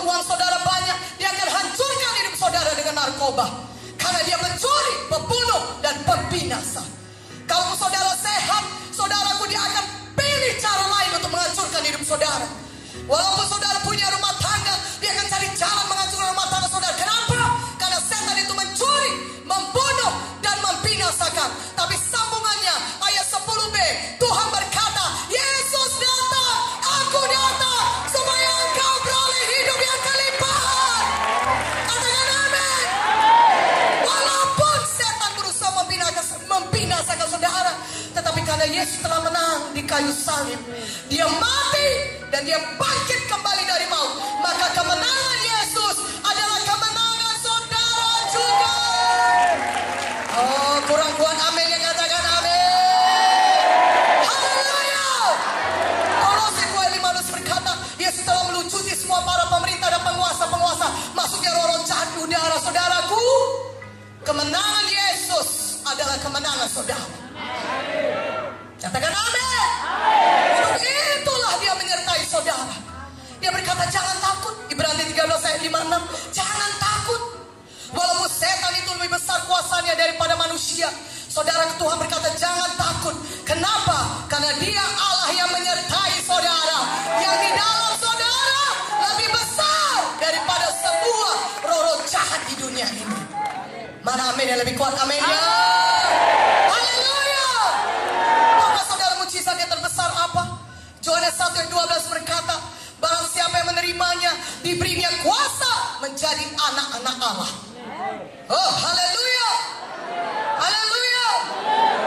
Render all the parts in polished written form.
uang saudara banyak, dia akan hancurkan hidup saudara dengan narkoba. Karena dia mencuri, membunuh, dan pembinasa. Kalau saudara sehat, saudaraku, dia akan pilih cara lain untuk menghancurkan hidup saudara. Walaupun saudara punya rumah tangga, dia akan cari jalan menghancurkan rumah tangga saudara. Kenapa? Karena setan itu mencuri, membunuh, dan membinasakan. Tapi sambungannya ayat 10b, Tuhan berkata, Yesus datang, aku datang, supaya engkau beroleh hidup yang kelimpahan. Katakan amin. Walaupun setan berusaha membinasakan saudara, tetapi karena Yesus telah menang di kayu salib, dia mati dan dia bangkit kembali dari maut, maka kemenangan Yesus adalah kemenangan saudara juga. Oh, kurang kuat amin yang katakan amin. Haleluya. Kolose 2:15 berkata, Yesus telah melucuti semua para pemerintah dan penguasa-penguasa, masuknya roh-roh jahat di udara. Saudaraku, kemenangan Yesus adalah kemenangan saudara. Katakan amin. Untuk itulah dia menyertai saudara. Dia berkata, jangan takut. Ibrani 13 ayat 56. Jangan takut. Walaupun setan itu lebih besar kuasanya daripada manusia, saudara, Tuhan berkata jangan takut. Kenapa? Karena dia Allah yang menyertai saudara. Yang di dalam saudara lebih besar daripada semua roh-roh jahat di dunia ini. Mana amin yang lebih kuat? Amin ya. Haleluya. Maka saudara, mujizat yang terbesar apa? Yohanes 1 ayat 12 berkata, barang siapa yang menerimanya, diberinya kuasa menjadi anak-anak Allah. Oh, haleluya. Haleluya.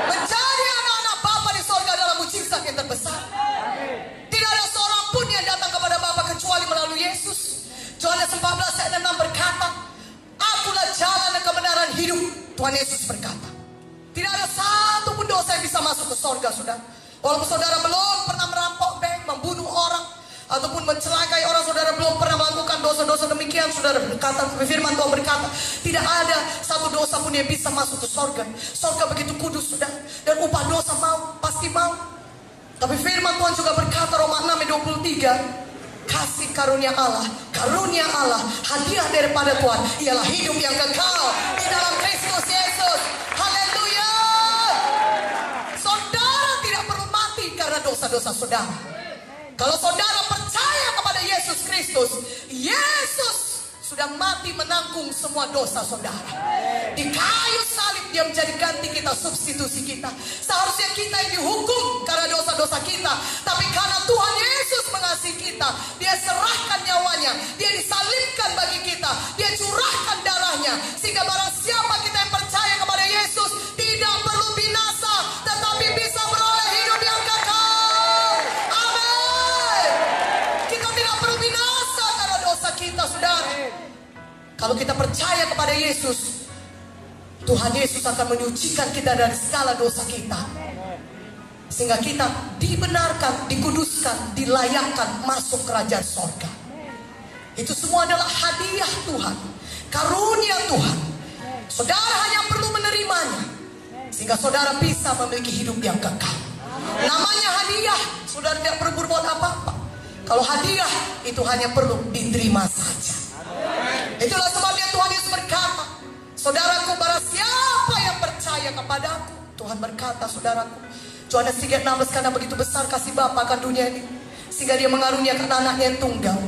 Menjadi anak-anak Bapa di sorga adalah mujizat yang terbesar. Tidak ada seorang pun yang datang kepada Bapa kecuali melalui Yesus. Yohanes 14 ayat 6 berkata, akulah jalan dan kebenaran hidup. Tuhan Yesus berkata, tidak ada satu pun dosa yang bisa masuk ke sorga, saudara. Walaupun saudara belum pernah merampok bank, membunuh orang, ataupun mencelakai orang, saudara belum pernah melakukan dosa-dosa demikian, saudara berkata, firman Tuhan berkata, tidak ada satu dosa pun yang bisa masuk ke sorga. Sorga begitu kudus, saudara, dan upah dosa pasti mau. Tapi firman Tuhan juga berkata, Roma 6 ayat 23, kasih karunia Allah, hadiah daripada Tuhan ialah hidup yang kekal di dalam Kristus Yesus. Haleluya. Saudara tidak perlu mati karena dosa-dosa saudara. Kalau saudara percaya kepada Yesus Kristus, Yesus sudah mati menanggung semua dosa saudara. Di kayu salib dia menjadi ganti kita, substitusi kita. Seharusnya kita yang dihukum karena dosa-dosa kita, tapi karena Tuhan Yesus mengasihi kita, dia serahkan nyawanya, dia disalibkan bagi kita, dia curahkan darahnya, sehingga barang siapa kita yang percaya kepada Yesus tidak perlu binasa, tetapi bisa beroleh hidup yang kekal. Amin. Kita tidak perlu binasa karena dosa kita, saudara. Kalau kita percaya kepada Yesus, Tuhan Yesus akan menyucikan kita dari segala dosa kita, sehingga kita dibenarkan, dikuduskan, dilayakkan masuk kerajaan sorga. Itu semua adalah hadiah Tuhan, karunia Tuhan. Saudara hanya perlu menerimanya, sehingga saudara bisa memiliki hidup yang kekal. Namanya hadiah, saudara tidak perlu berbuat apa-apa. Kalau hadiah itu hanya perlu diterima saja. Itulah sebabnya Tuhan Yesus berkata, saudaraku, barang siapa yang percaya kepadaku, Tuhan berkata, saudaraku, Yohanes 3:16, karena begitu besar kasih Bapa akan dunia ini, sehingga dia mengaruniakan anaknya yang tunggal,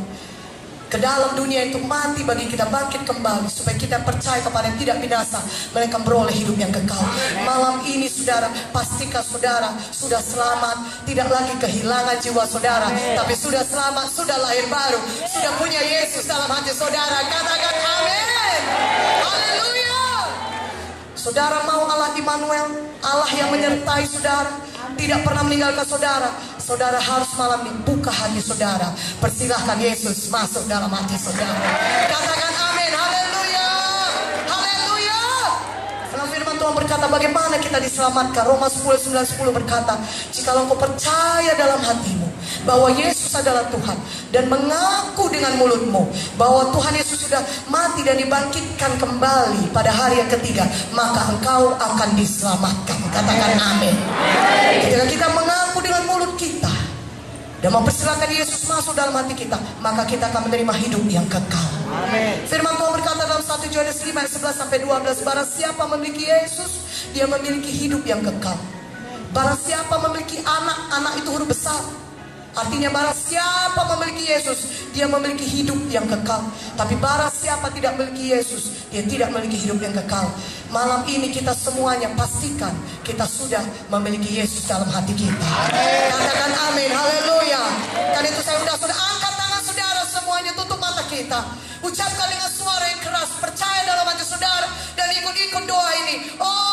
ke dalam dunia itu mati bagi kita, bangkit kembali, supaya kita percaya kepada yang tidak binasa, mereka beroleh hidup yang kekal. Malam ini saudara, pastikan saudara sudah selamat, tidak lagi kehilangan jiwa saudara, tapi sudah selamat, sudah lahir baru, sudah punya Yesus dalam hati saudara. Katakan amin. Haleluya. Saudara mau Allah Immanuel, Allah yang menyertai saudara, tidak pernah meninggalkan saudara. Saudara harus malam ini buka hati saudara, persilahkan Yesus masuk dalam hati saudara. Katakan amin. Haleluya. Haleluya. Dalam firman Tuhan berkata, bagaimana kita diselamatkan? Roma 10:9-10 berkata, jikalau engkau percaya dalam hatimu bahwa Yesus adalah Tuhan, dan mengaku dengan mulutmu bahwa Tuhan Yesus sudah mati dan dibangkitkan kembali pada hari yang ketiga, maka engkau akan diselamatkan. Katakan amin. Ketika kita mengaku dengan mulut kita dan mempersilahkan Yesus masuk dalam hati kita, maka kita akan menerima hidup yang kekal. Amin. Firman Tuhan berkata dalam 1 Yohanes 5 ayat 11 sampai 12, barang siapa memiliki Yesus, dia memiliki hidup yang kekal. Barang siapa memiliki anak, anak itu huruf besar. Artinya barang siapa memiliki Yesus, dia memiliki hidup yang kekal. Tapi barang siapa tidak memiliki Yesus, dia tidak memiliki hidup yang kekal. Malam ini kita semuanya pastikan kita sudah memiliki Yesus dalam hati kita. Katakan amin, haleluya. Karena itu saya sudah angkat tangan saudara semuanya, tutup mata kita. Ucapkan dengan suara yang keras, percaya dalam hati saudara, dan ikut-ikut doa ini. Oh